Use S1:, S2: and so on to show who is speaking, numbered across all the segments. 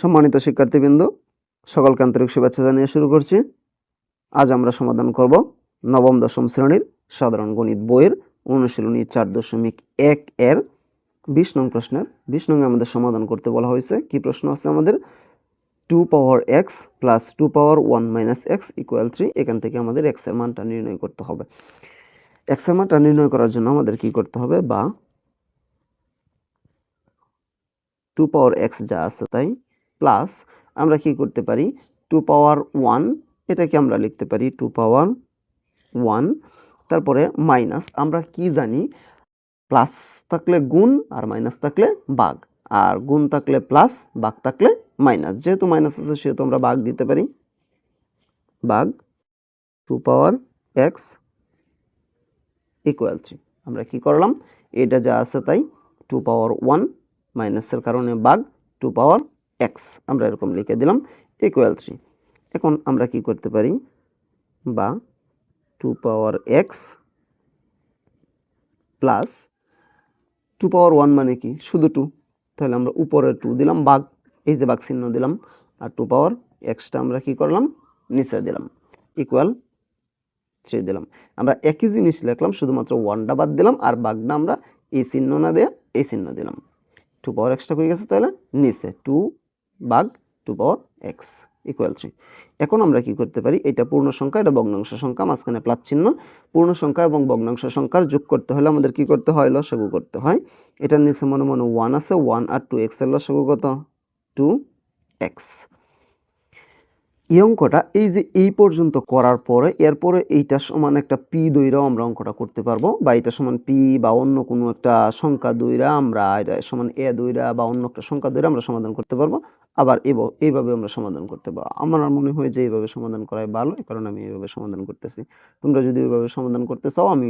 S1: সম্মানিত শিক্ষার্থীবৃন্দ, সকলকে আন্তরিক শুভেচ্ছা জানিয়ে শুরু করছি। আজ আমরা সমাধান করব নবম দশম শ্রেণীর সাধারণ গণিত বইয়ের অনুশীলনী 4.1 এর 20 নং প্রশ্নের 20 নং আমাদের সমাধান করতে বলা হয়েছে। কি প্রশ্ন আছে আমাদের? 2 পাওয়ার x প্লাস 2 পাওয়ার 1 মাইনাস x ইকুয়াল 3। এখান থেকে আমাদের x এর মানটা নির্ণয় করতে হবে। x এর মানটা নির্ণয় করার জন্য আমাদের কি করতে হবে? বা 2 পাওয়ার x যা আছে তাই প্লাস আমরা কি করতে পারি 2 পাওয়ার 1 এটাকে আমরা লিখতে পারি 2 পাওয়ার 1, তারপরে মাইনাস আমরা কি জানি প্লাস থাকলে গুণ আর মাইনাস থাকলে ভাগ, আর গুণ থাকলে প্লাস ভাগ থাকলে মাইনাস। যেহেতু মাইনাস আছে সেহেতু আমরা ভাগ দিতে পারি, ভাগ 2 পাওয়ার x ইকুয়াল 3। আমরা কি করলাম, এটা যা আছে তাই 2 পাওয়ার 1 মাইনাসের কারণে ভাগ 2 পাওয়ার x আমরা এরকম লিখে দিলাম ইকুয়াল 3। এখন আমরা কি করতে পারি, বা 2 পাওয়ার x প্লাস 2 পাওয়ার 1 মানে কি শুধু 2, তাহলে আমরা উপরে 2 দিলাম ভাগ, এই যে ভাগ চিহ্ন দিলাম, আর 2 পাওয়ার xটা আমরা কি করলাম নিচে দিলাম ইকুয়াল 3 দিলাম। আমরা একই জিনিস লিখলাম, শুধুমাত্র 1টা বাদ দিলাম আর ভাগটা আমরা এই চিহ্ন না দিয়ে এই চিহ্ন দিলাম। 2 পাওয়ার xটা হয়ে গেছে তাহলে নিচে 2 ভাগ 2 পাওয়ার x ইকুয়াল 3। এখন আমরা কি করতে পারি, এটা পূর্ণ সংখ্যা এটা ভগ্নাংশ সংখ্যা, মাঝখানে প্লাস চিহ্ন। পূর্ণ সংখ্যা এবং ভগ্নাংশ সংখ্যার যোগ করতে হলে আমাদের কি করতে হয়, লসাগু করতে হয়। এটার নিচে মনে মনে 1 আছে, 1 আর 2x এর লসাগু কত? 2x। এই অঙ্কটা এই যে এই পর্যন্ত করার পরে এরপরে এইটা সমান একটা পি দইরাও আমরা অঙ্কটা করতে পারবো, বা এটা সমান পি বা অন্য কোনো একটা সংখ্যা দইরা আমরা এটা সমান এ দইরা বা অন্য একটা সংখ্যা দইরা আমরা সমাধান করতে পারবো। আবার এইভাবে আমরা সমাধান করতে পারবো। আমার মনে হয় যে এইভাবে সমাধান করাই ভালো, এই কারণে আমি এইভাবে সমাধান করতেছি। তোমরা যদি ওইভাবে সমাধান করতে চাও আমি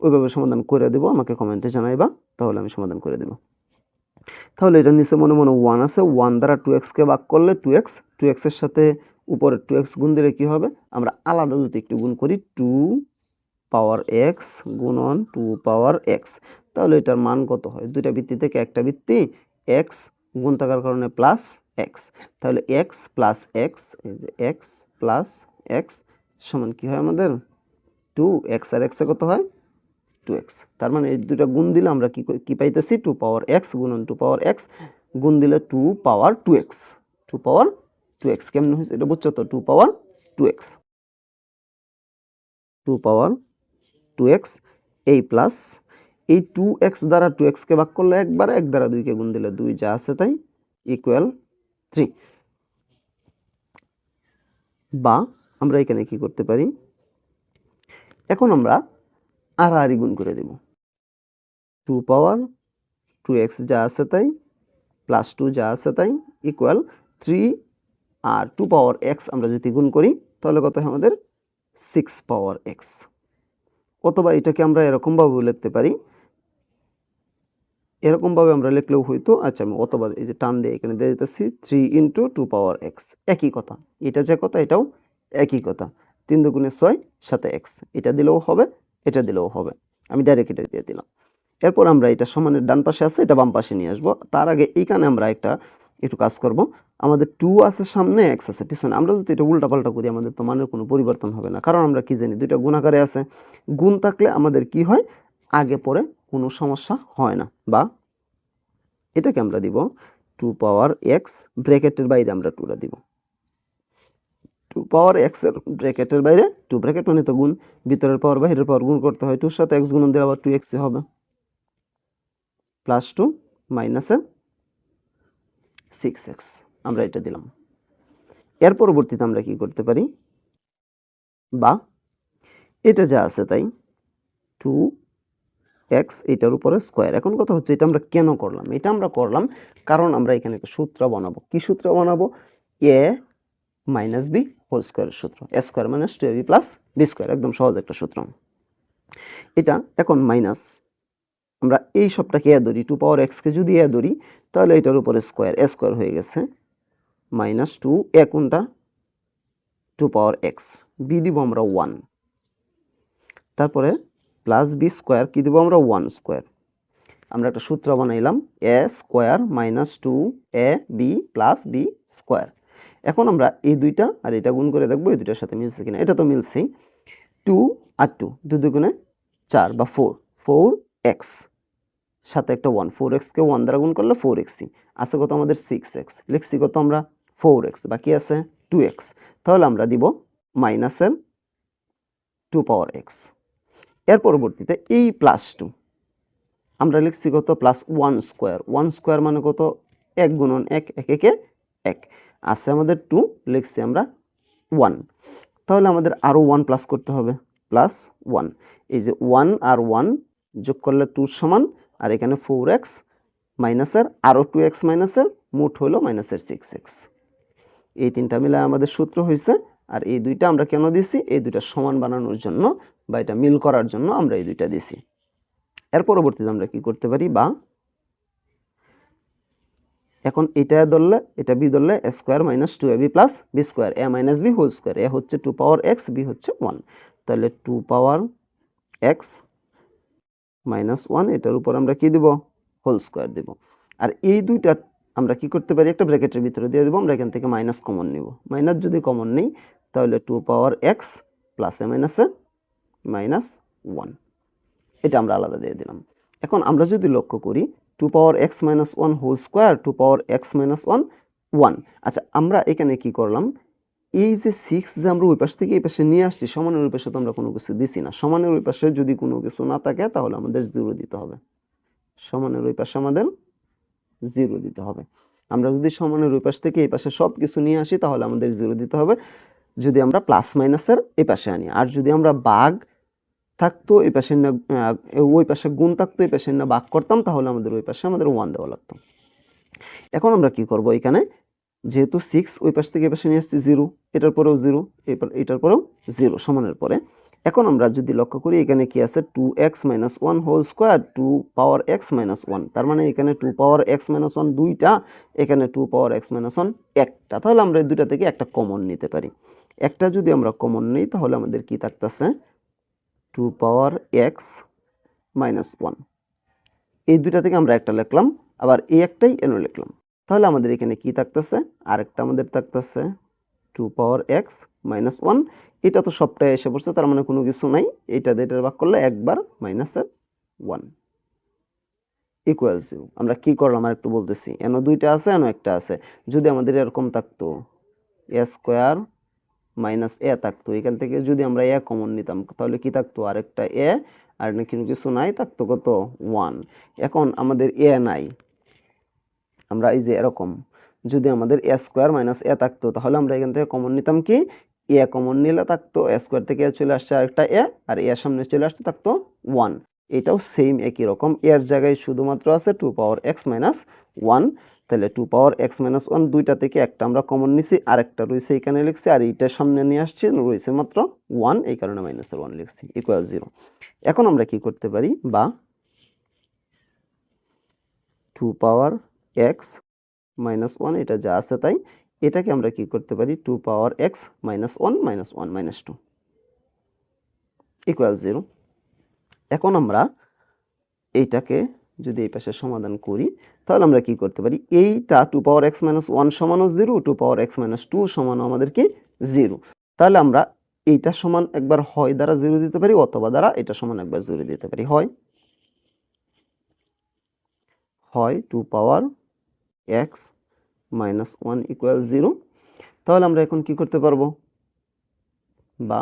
S1: ওইভাবে সমাধান করে দেবো, আমাকে কমেন্টে জানাইবা, তাহলে আমি সমাধান করে দেবো। তাহলে এটার নিচে মনে মনে 1 আছে, 1 দ্বারা 2x কে ভাগ করলে 2x, 2x এর সাথে উপরে 2x গুণ দিলে কি হবে, আমরা আলাদা যদি একটু গুণ করি 2 পাওয়ার x গুণন 2 পাওয়ার x, তাহলে এটার মান কত হয়? দুইটা ভিত্তি থেকে একটা ভিত্তি x গুণ থাকার কারণে প্লাস x, তাহলে x প্লাস x, এই যে x প্লাস x সমান কি হয় আমাদের 2x, আর x এ কত হয় 2x। তার মানে এই দুটো গুণ দিলে আমরা কি পাইতেছি 2 পাওয়ার x গুণন 2 পাওয়ার x গুণ দিলে 2 পাওয়ার 2x, 2 পাওয়ার 2x কেমন হয়েছে এটা বুঝছো তো? 2 পাওয়ার 2x, 2 পাওয়ার 2x এই প্লাস এই 2x দ্বারা 2x কে ভাগ করলে একবার, 1 দ্বারা 2 কে গুণ দিলে 2 যা আছে তাই ইকুয়াল 3। বা আমরা এখানে কি করতে পারি, এখন আমরা আর গুণ করে দেব, 2 পাওয়ার 2x যা আছে তাই প্লাস 2 যা আছে তাই ইকুয়াল 3, আর 2 পাওয়ার x আমরা যদি গুণ করি তাহলে কত হয় আমাদের 6 পাওয়ার x। অথবা এটাকে আমরা এরকমভাবে লিখতে পারি, এরকমভাবে আমরা লিখলেও হইতো। আচ্ছা আমি অথবা এই যে টান দিয়ে এখানে দিয়ে দিতেছি 3 ইন্টু 2 পাওয়ার x, একই কথা, এটা যে কথা এটাও একই কথা। 3 দুগুণে 6 সাথে x, এটা দিলেও হবে এটা দিলেও হবে, আমি ডাইরেক্ট এটা দিয়ে দিলাম। এরপর আমরা এটা সমানের ডান পাশে আছে এটা বাম পাশে নিয়ে আসবো। তার আগে এইখানে আমরা একটু কাজ করব। আমাদের 2 আছে সামনে, x আছে পিছনে। আমরা যদি এটা উল্টাপাল্টা করি আমাদের তো মানের কোনো পরিবর্তন হবে না, কারণ আমরা কি জানি দুইটা গুণ আকারে আছে। গুণ থাকলে আমাদের কি হয়, আগে পরে কোনো সমস্যা হয় না। বা এটাকে আমরা দিব 2 পাওয়ার x, ব্র্যাকেটের বাইরে আমরা 2টা দিব। 2 পাওয়ার x এর ব্র্যাকেটের বাইরে 2, ব্র্যাকেট মানে তো গুণ, ভিতরের পাওয়ার বাইরের পাওয়ার গুণ করতে হয়, 2 এর সাথে x গুণন দিলে আবার 2x হবে, প্লাস 2 মাইনাসে 6x আমরা এটা দিলাম। এর পরবর্তীতে আমরা কি করতে পারি, বা এটা যা আছে তাই 2x এটার উপরে স্কোয়ার। এখন কথা হচ্ছে এটা আমরা কেন করলাম, এটা আমরা করলাম কারণ আমরা এখানে একটা সূত্র বানাবো। কি সূত্র বানাবো? a মাইনাস b হোল স্কোয়ারের সূত্র, a square minus 2ab plus b square, একদম সহজ একটা সূত্র এটা। এখন মাইনাস আমরা এই সবটাকে a ধরি, 2 পাওয়ার x কে যদি a ধরি তাহলে এটার উপরে স্কোয়ার, a স্কোয়ার হয়ে গেছে মাইনাস 2, a কোনটা 2 পাওয়ার x, b দিব আমরা 1, তারপরে প্লাস b স্কোয়ার কি দিব আমরা 1 স্কোয়ার, আমরা একটা সূত্র বানাইলাম A square minus 2ab plus B square. এখন আমরা এই দুইটা আর এটা গুণ করে দেখবো এই দুইটার সাথে মিলছে কিনা। এটা তো মিলছেই। 2 আর 2 দুই দুগুণে 4 বা 4x সাথে একটা 1, 4x কে 1 দ্বারা গুণ করলে 4x আছে কত আমাদের 6x, লিখছি কত আমরা 4x, বাকি আছে 2x। তাহলে আমরা দিব মাইনাসের 2 পাওয়ার x। এর পরবর্তীতে এই প্লাস 2 আমরা লিখছি কত প্লাস 1 স্কোয়ার। 1 স্কোয়ার মানে কত 1 গুণন 1, 1 একে 1 আছে আমাদের 2, লিখছি আমরা 1। তাহলে আমাদের আরও 1 প্লাস করতে হবে, প্লাস 1। এই যে 1 আর 1 যোগ করলে 2 সমান, আর এখানে 4x মাইনাসের আরও 2x মাইনাসের মোট হলো মাইনাসের 6x। এই তিনটা মিলে আমাদের সূত্র হয়েছে। আর এই দুইটা আমরা কেন দিছি? এই দুইটা সমান বানানোর জন্য বা এটা মিল করার জন্য আমরা এই দুইটা দিছি। এর পরবর্তীতে আমরা কি করতে পারি, বা এখন এটা ধরলে এটা বি ধরলে A square minus 2ab plus B square, A minus B whole square. A হচ্ছে 2 পাওয়ার x, বি হচ্ছে 1। তাহলে 2 পাওয়ার x মাইনাস 1 এটার উপর আমরা কি দিব, হোল স্কোয়ার দিব। আর এই দুইটা আমরা কি করতে পারি, একটা ব্র্যাকেটের ভিতরে দিয়ে দেবো। আমরা এখান থেকে মাইনাস কমন নিব। মাইনাস যদি কমন নেই তাহলে 2 পাওয়ার x প্লাস এ মাইনাসে মাইনাস 1, এটা আমরা আলাদা দিয়ে দিলাম। এখন আমরা যদি লক্ষ্য করি 2 পাওয়ার x মাইনাস 1 হোল স্কোয়ার, 2 পাওয়ার x মাইনাস 1 1। আচ্ছা, আমরা এখানে কি করলাম, এই যে 6 যে আমরা ওই পাশ থেকে এই পাশে নিয়ে আসছি, সমানের ওই পাশে তো আমরা কোনো কিছু দিছি না। সমানের ওই পাশে যদি কোনো কিছু না থাকে তাহলে আমাদের 0 দিতে হবে। সমানের ওই পাশে আমাদের 0 দিতে হবে। আমরা যদি সমানের ওই পাশ থেকে এই পাশে সব কিছু নিয়ে আসি তাহলে আমাদের 0 দিতে হবে, যদি আমরা প্লাস মাইনাসের এই পাশে আনি। আর যদি আমরা ভাগ থাকতো এই পাশে না, ওই পাশে গুণ থাকতো এই পাশে না ভাগ করতাম, তাহলে আমাদের ওই পাশে আমাদের 1 দেওয়া লাগতো। এখন আমরা কি করব, এখানে যেহেতু 6 ওই পাশ থেকে এই পাশে নিয়ে আসছি 0, এটার পরেও 0, এটার পরেও 0 সমানের পরে। এখন আমরা যদি লক্ষ্য করি এখানে কি আছে 2x মাইনাস 1 হোল স্কোয়ার 2 পাওয়ার x মাইনাস 1, তার মানে এখানে 2 পাওয়ার x মাইনাস 1 দুইটা, এখানে 2 পাওয়ার x মাইনাস 1 একটা। তাহলে আমরা এই দুইটা থেকে একটা কমন নিতে পারি। একটা যদি আমরা কমন নিই তাহলে আমাদের কি থাকতেছে 2 পাওয়ার x মাইনাস 1। এই দুইটা থেকে আমরা একটা লিখলাম, আবার এই একটাই এনে লিখলাম। তাহলে আমাদের এখানে কি থাকতেছে, আরেকটা আমাদের থাকতেছে 2 পাওয়ার x মাইনাস 1। এটা তো সবটাই এসে পড়ছে, তার মানে কোনো কিছু নাই। এটা দিয়ে এটা ভাগ করলে একবার মাইনাসের 1 ইকুয়াল 0। আমরা কি করলাম আর একটু বলতেছি, এনো দুইটা আছে এনো একটা আছে। যদি আমাদের এরকম থাকতো এ স্কোয়ার মাইনাস এ থাকতো, এখান থেকে যদি আমরা এ কমন নিতাম তাহলে কি থাকতো, আরেকটা এ, আর কিছু নাই, থাকতো কত 1। এখন আমাদের এ নাই, আমরা এই যে এরকম যদি আমাদের এ স্কোয়ার মাইনাস এ থাকতো তাহলে আমরা এখান থেকে কমন নিতাম কি, এ কমন নিলে থাকতো এ স্কোয়ার থেকে চলে আসছে আরেকটা এ, আর এর সামনে চলে আসছে থাকতো 1। এটাও সেম একই রকম, এর জায়গায় শুধুমাত্র আছে 2 পাওয়ার x মাইনাস 1। তাহলে 2 পাওয়ার x মাইনাস 1 দুইটা থেকে একটা আমরা কমন নিছি, আরেকটা রয়েছে এখানে লিখছি, আর এইটার সামনে নিয়ে আসছি রয়েছে মাত্র 1, এই কারণে মাইনাসের 1 লিখছি ইকুয়াল 0। এখন আমরা কি করতে পারি, বা 2 পাওয়ার x মাইনাস 1 এটা যা আছে তাই, এটাকে আমরা কি করতে পারি 2 পাওয়ার x minus 1 minus 1 minus 2 equal 0। এখন আমরা এইটাকে যদি এই পাশে সমাধান করি তাহলে আমরা কি করতে পারি, এইটা 2 পাওয়ার x মাইনাস 1 সমানও 0, 2 পাওয়ার x মাইনাস 2 সমানও আমাদের কি 0। তাহলে আমরা এইটা সমান একবার হয় দ্বারা 0 দিতে পারি, অথবা দ্বারা এটা সমান একবার 0 দিতে পারি। হয় 2 পাওয়ার x মাইনাস 1 ইকুয়াল 0। তাহলে আমরা এখন কি করতে পারবো, বা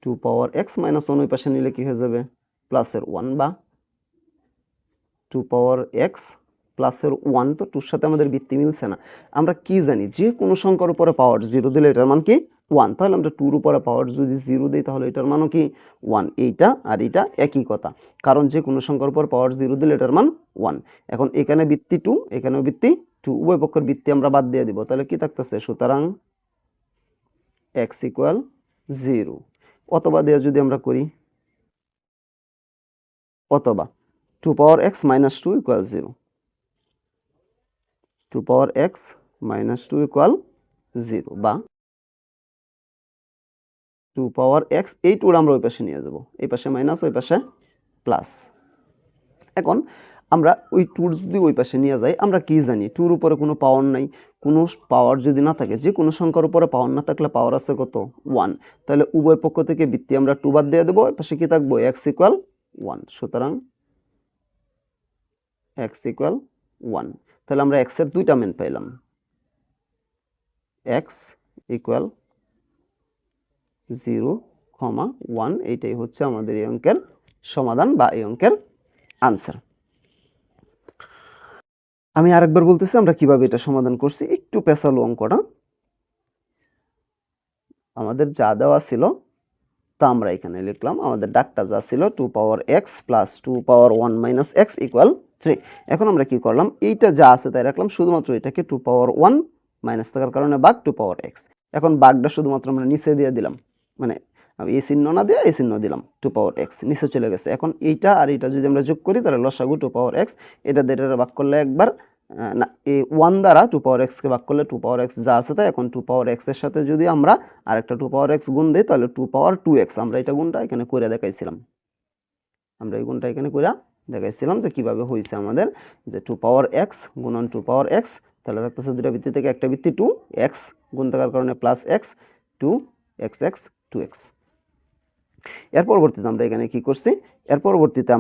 S1: 2 পাওয়ার x মাইনাস 1 ওই পাশে নিলে কি হয়ে যাবে প্লাসের 1, বা 2 পাওয়ার x প্লাসের 1। তো 2 সাথে আমাদের বৃত্তি মিলছে না। আমরা কি জানি, যে কোনো সংখ্যার উপরে পাওয়ার 0 দিলে এটার মান কি 1। তাহলে আমরা 2 এর উপরে পাওয়ার যদি 0 দিই তাহলে এটার মানও কি 1। এইটা আর এটা একই কথা, কারণ যে কোনো সংখ্যার উপর পাওয়ার 0 দিলে এটার মান 1। এখন এখানে বৃত্তি 2, এখানেও বৃত্তি 2, উভয় পক্ষের বৃত্তি আমরা বাদ দিয়ে দিব। তাহলে কি থাকতেছে, সুতরাং x ইকুয়াল 0। অথবা দিয়ে যদি আমরা করি, অথবা 2 পাওয়ার x মাইনাস 2 ইকুয়াল 0, 2 পাওয়ার x মাইনাস 2 ইকুয়াল 0, বা 2 পাওয়ার x, এই 2 আমরা ওই পাশে নিয়ে যাব, এই পাশে মাইনাস ওই পাশে প্লাস, এখন আমরা ওই টুর যদি ওই পাশে নিয়ে যাই, আমরা কি জানি টুর উপরে কোনো পাওয়ার নাই, কোনো পাওয়ার যদি না থাকে, যে কোনো সংখ্যার উপরে পাওয়ার না থাকলে পাওয়ার আছে কত 1, তাহলে উভয় পক্ষ থেকে বৃত্তি আমরা 2 বাদ দিয়ে দেবো, ওই পাশে কি থাকবো x ইকুয়াল 1, সুতরাং x ইকুয়াল 1, তাহলে আমরা x এর দুইটা মান পাইলাম, x ইকুয়াল 0, 1, এইটাই হচ্ছে আমাদের এই অঙ্কের সমাধান বা এই অঙ্কের আনসার। আমি আরেকবার বলতেছি আমরা কিভাবে এটা সমাধান করছি, একটু পেছালো অঙ্কটা, আমাদের যা দেওয়া ছিল তা আমরা এখানে লিখলাম, আমাদের ডাকটা যা ছিল 2 পাওয়ার x প্লাস 2 পাওয়ার 1 মাইনাস x ইকুয়াল 3। এখন আমরা কি করলাম, এইটা যা আছে তাই রাখলাম, শুধুমাত্র এটাকে 2 পাওয়ার 1 মাইনাস থাকার কারণে ভাগ 2 পাওয়ার x, এখন ভাগটা শুধুমাত্র আমরা নিচে দিয়ে দিলাম, মানে এই চিহ্ন না দিয়ে এই চিহ্ন দিলাম, 2 পাওয়ার x নিচে চলে গেছে। এখন এইটা আর এইটা যদি আমরা যোগ করি তাহলে লসাগু 2 পাওয়ার x, এটা দিয়ে এটা ভাগ করলে একবার না, এই 1 দ্বারা 2 পাওয়ার x কে ভাগ করলে 2 পাওয়ার x যা আছে তাই, এখন 2 পাওয়ার x এর সাথে যদি আমরা আরেকটা 2 পাওয়ার x গুণ দেই তাহলে 2 পাওয়ার 2x, আমরা এটা গুণটা এখানে করে দেখাইছিলাম, আমরা এই গুণটা এখানে করে দেখাইছিলাম যে কিভাবে হয়েছে আমাদের, যে 2 পাওয়ার x গুণন 2 পাওয়ার x, তাহলে থাকতেছে দুটো বৃত্তি থেকে একটা বৃত্তি 2x গুণ থাকার কারণে প্লাস x 2xx 2x। এর পরবর্তীতে আমরা এখানে কি করছি, এর পরবর্তীতে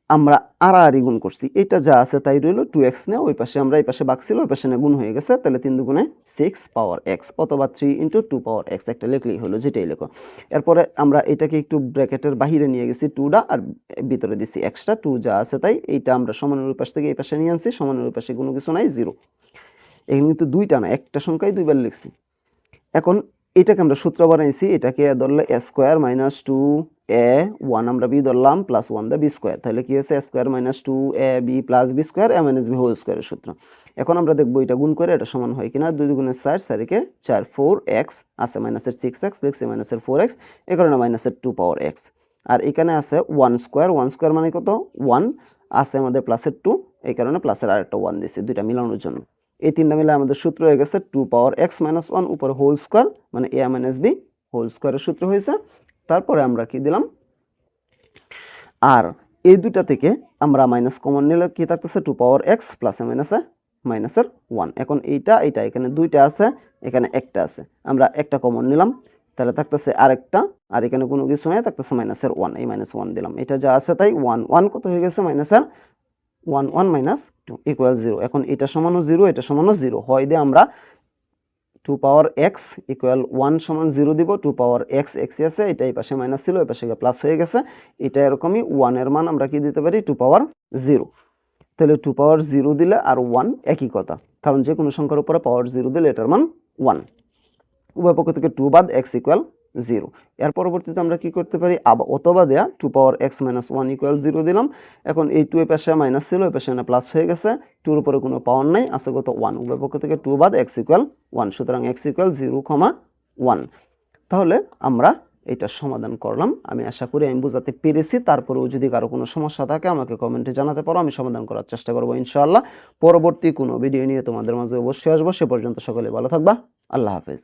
S1: আমরা আড়াআড়ি গুণ করছি, এটা যা আছে তাই রইল, 2x নে ওই পাশে আমরা এই পাশে ভাগ ছিল ওই পাশে না গুণ হয়ে গেছে, তাহলে 3 দুগুণে 6 পাওয়ার x অথবা 3 ইন্টু 2 পাওয়ার x একটা লিখলেই হলো, যেটাই লেখো। এরপরে আমরা এটাকে একটু ব্র্যাকেটের বাহিরে নিয়ে গেছি 2টা, আর ভিতরে দিছি এক্সট্রা 2 যা আছে তাই, এইটা আমরা সমানের ওই পাশ থেকে এই পাশে নিয়ে আনছি, সমানের ওই পাশে কোনো কিছু নাই 0, এখানে কিন্তু দুইটা না একটা সংখ্যাই দুইবার লিখছি। এখন এটাকে আমরা সূত্র বানাইছি, এটাকে ধরলে a স্কোয়ার মাইনাস 2a1 আমরা b ধরলাম প্লাস 1 দা b স্কোয়ার, তাহলে কি হয়েছে a square minus 2ab plus b square a minus b whole স্কোয়ারের সূত্র। এখন আমরা দেখবো এটা গুণ করে এটা সমান হয় কিনা, 2 দুগুণে 4, 4 4 4x আছে মাইনাসের 6x লিখছি মাইনাসের 4x, এই কারণে মাইনাসের 2 পাওয়ার x, আর এখানে আছে 1 স্কোয়ার মানে কত 1, আছে আমাদের প্লাসের 2, এই কারণে প্লাসের আরেকটা 1 দিছি দুইটা মিলানোর জন্য। এই তিনটা মিলে আমাদের সূত্র হয়ে গেছে 2 পাওয়ার x মাইনাস 1 উপরে হোল স্কোয়ার মানে a মাইনাস b হোল স্কোয়ারের সূত্র হয়েছে। তারপরে আমরা কি দিলাম, আর এই দুইটা থেকে আমরা মাইনাস কমন নিলে কি থাকতেছে 2 পাওয়ার x প্লাস মাইনাসের 1। এখন এইটা এখানে দুইটা আছে এখানে একটা আছে, আমরা একটা কমন নিলাম, তাহলে থাকতেছে আরেকটা, আর এখানে কোনো কিছু নাই, থাকতেছে মাইনাসের 1, এই মাইনাস 1 দিলাম, এটা যা আছে তাই 1 1 কত হয়ে গেছে মাইনাসের 1 1 মাইনাস 2 ইকুয়াল 0। এখন এটা সমানও 0 এটা সমানও 0 হয় দিয়ে আমরা 2 পাওয়ার x ইকুয়াল 1 সমান 0 দিব, 2 পাওয়ার x x আছে, এটা এই পাশে মাইনাস ছিল এই পাশে প্লাস হয়ে গেছে, এটা এরকমই 1 এর মান আমরা কি দিতে পারি 2 পাওয়ার 0, তাহলে 2 পাওয়ার 0 দিলে আর 1 একই কথা, কারণ যে কোনো সংখ্যার উপরে পাওয়ার 0 দিলে এটার মান 1, উভয় পক্ষ থেকে 2 বাদ x ইকুয়াল 0। এর পরবর্তীতে আমরা কি করতে পারি, অথবা দেয়া 2 পাওয়ার x মাইনাস 1 ইকুয়াল 0 দিলাম, এখন এই 2 এর পাশে মাইনাস ছিল এই পাশে না প্লাস হয়ে গেছে, 2 এর উপরে কোনো পাওয়ার নাই, আছে কত 1, উভয় পক্ষ থেকে 2 বাদ x ইকুয়াল 1, সুতরাং x ইকুয়াল 0, 1। তাহলে আমরা এটা সমাধান করলাম, আমি আশা করি আমি বোঝাতে পেরেছি। তারপরেও যদি কারো কোনো সমস্যা থাকে আমাকে কমেন্টে জানাতে পারো, আমি সমাধান করার চেষ্টা করবো ইনশাআল্লাহ। পরবর্তী কোনো ভিডিও নিয়ে তোমাদের মাঝে অবশ্যই আসবো, সে পর্যন্ত সকলে ভালো থাকবা, আল্লাহ হাফেজ।